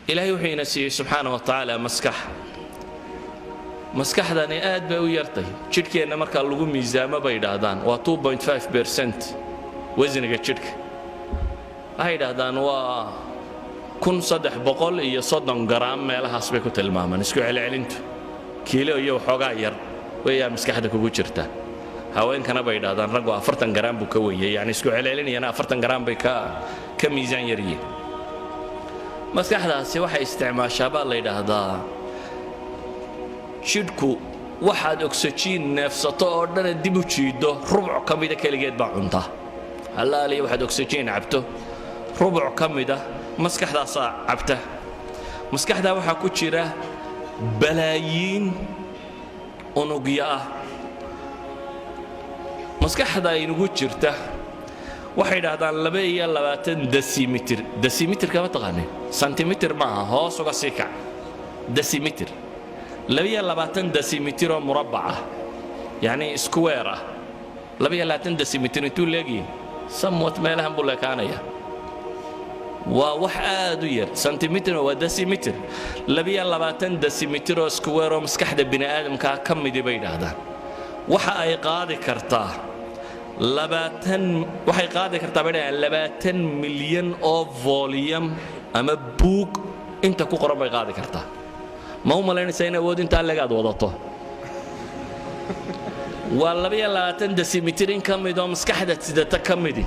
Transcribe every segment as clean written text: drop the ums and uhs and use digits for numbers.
إلهي وحينا سي سبحانه وتعالى maskaxdani aad bay u yartay jidhkeena marka lagu miisaamo bay yiraahdaan waa 2.5% wasniga jidhka ay yiraahdaan waa 1330 gram meelahaas bay ku tilmaamaan isku celcelintu kiilo iyo xogaa yar weeyaa maskaxda kugu jirta haweenkana bay yiraahdaan rag 40 gram buu ka weeyay yani isku celcelinayana 40 gram bay ka miisaan yariyeen maskaxdaasi waxay isticmaashaa baa la yiraahdaa jidhku waxaad oxygen neefsato oo dhan dib u jiido rubuc kamida kaligeed baa cunta halaali waxaad oxygen cabto rubuc kamida maskaxdaas cabta maskaxda waxa ku jira balaayiin unugya ah maskaxda inugu jirta waxay yiraahdaan 22 decimeter decimeter ka taqaanay centimeter ma hoos uga sii kac decimeter 22 decimeter oo murabbac ah yani square ah 22 decimeter intuu leeyahay somewhat meelahan buu leekaanaya waa wax aad u yar centimeter waa decimeter 22 decimeter oo square oo maskaxda bini aadamka ka mid bay yiraahdaan waxa ay qaadi kartaa 20 milyan oo volume ama book inta ku qoran bay qaadi kartaa ma u malaynaysaa in awood inta laga wadato waa 22 decimeter in kamid oo maskaxda sidata kamid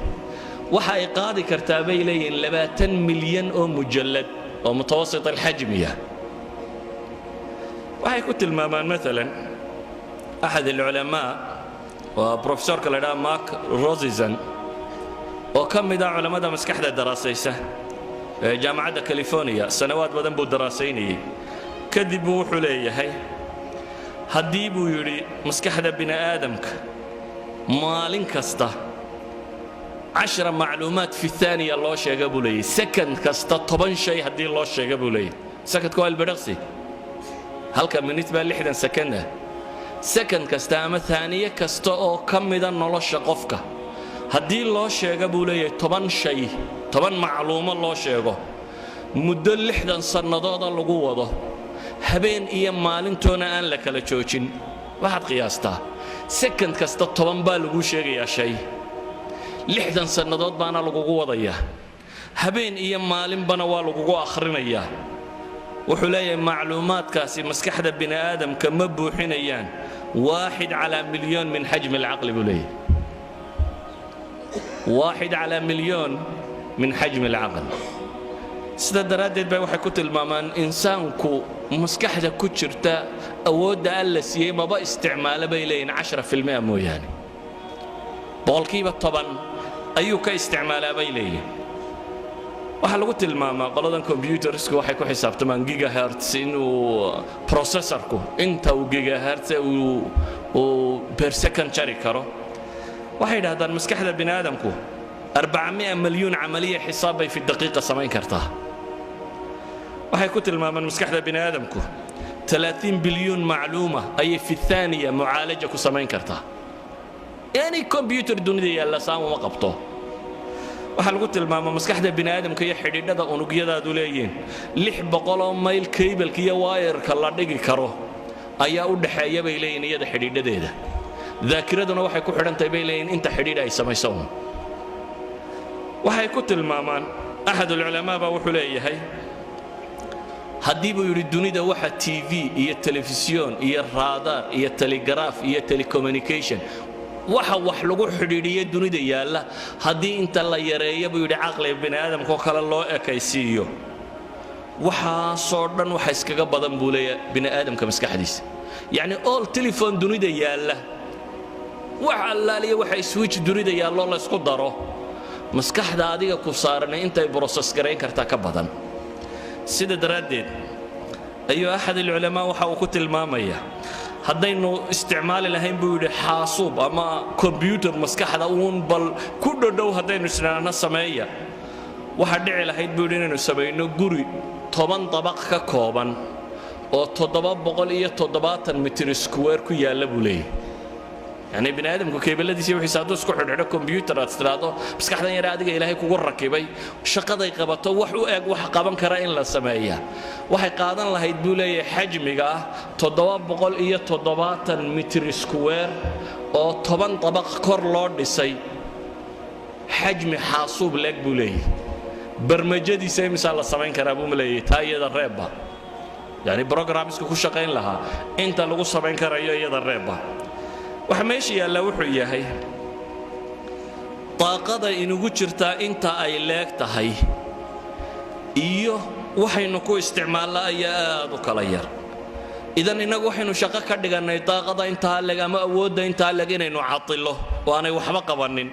waxa ay qaadi kartaa bay leeyihiin 20 milyan oo mujallad oo mutawassit alxajmiya waxay ku tilmaamaan مثلا أحد العلماء وبروفيسور كلا ماك روزيزن وكم دا علماء مسكحة دراسيسة جامعة كاليفورنيا سنوات بدن بو دراسيني كذبوا حليه هي هديبوا يري مسكحة بني آدمك مالين كسته 10 معلومات في الثانية الله شيء قبوا لي سكند كسته 10 شيء هدي الله شيء قبوا لي سكت كوال برقصي هل كان بالنسبة لحدا سكنه سكند كسته أما ثانية كسته أو كم إذا نلاش قفكه هدي الله شيء قبوا لي 10 شيء 10 معلومة الله شيء مدة لحدا صنادات الله جوه habeen iyo maalintoona aan la kala joojin waxaad qiyaastaa second kasta 10 baa lagu sheegayaa shay 60 sanadood baana lagu wadayaa habeen iyo maalinbana waa lagu akhrinayaa wuxuu leeyahay macluumaadkaasi maskaxda bini aadamka ma buuxinayaan 1 على مليون من حجم العقل بوليه 1 على مليون من حجم العقل sida daraadeed bay waxay ku tilmaamaan insaanku maskaxda ku jirta awoodda alla siiyay maba isticmaalo bay leeyihiin 10% mooyaane boqolkiiba 10 ayuu ka isticmaalaa bay leeyihiin waxa lagu tilmaamaa qoladan computersku waxay ku xisaabtamaan gigahertz inuu processorku inta uu gigahertz uu per second jari karo waxay yiraahdaan maskaxda bini aadamku 400 مليون عملية حساب في الدقيقة سمين كرتها waxay ku tilmaamaan maskaxda bini aadamku 30 bilyan macluuma ay fi thaniya mu'aalaja ku sameyn karta yani computer dunida yalla saamo ma qabto waxa lagu tilmaamaa maskaxda bini aadamka iyo xidhiidhada unugyadaadu leeyeen 600 mayl cable iyo wire-ka la dhigi karo ayaa u dhaxeeya bay leeyeen iyada xidhiidhadeeda dhaakiraduna waxay ku xidhantahay bay leeyeen inta xidhiidh ay samayso waxay ku tilmaamaan ahad ulama baa wuxuu leeyahay haddii buu yiri dunida waxa TV iyo telefisyon iyo radar iyo telegraph iyo telecommunication waxa wax lagu xidhiidhiyo dunida yaala haddii inta la yareeyo buu yiri aqli bini aadamka kale loo ekaysiiyo waxa soo dhan waxa iskaga badan buu leeyahay bini aadamka maskaxdiisa yani all telephone dunida yaala waxa laaliyo waxa switch dunida yaalo la isku daro maskaxda adiga ku saaran intay process gareyn kartaa ka badan sida daraadeed ayuu ahad ulama waxa uu ku tilmaamaya haddaynu isticmaali lahayn buu yiri xaasuub ama computer maskaxda uun bal ku dhow haddaynu isnaana sameeya waxa dhici lahayd buu inaynu sameeyno guri 10 dabaq ka kooban oo 770 mitir square ku yaala buu leeyahay يعني بني آدم كيبلديسي وحي سادو اسكو خدخدو كمبيوتر aad tiraado maskaxdan yar adiga ilaahay kugu rakibay shaqaday qabato wax u eeg wax qaban kara in la sameeyo waxay qaadan lahayd buu leeyahay xajmiga 770 mitir square oo 10 dabaq kor loo dhisay xajmi xaasuub leeg buu leeyahay barnaamijyadiisa imisa la sameyn karaa buu leeyahay taayada reeba yani programska ku shaqeyn lahaa inta lagu sameyn karayo iyada reeba waxa meesha yaala wuxuu yahay طاقada inugu jirta inta ay leeg tahay iyo waxaynu ku isticmaalnaa aad u kala yar idan inagu waxaynu shaqo ka dhiganay طاقada inta leeg ama awoodda inta leeg inaynu caatilo oo aanay waxba qabanin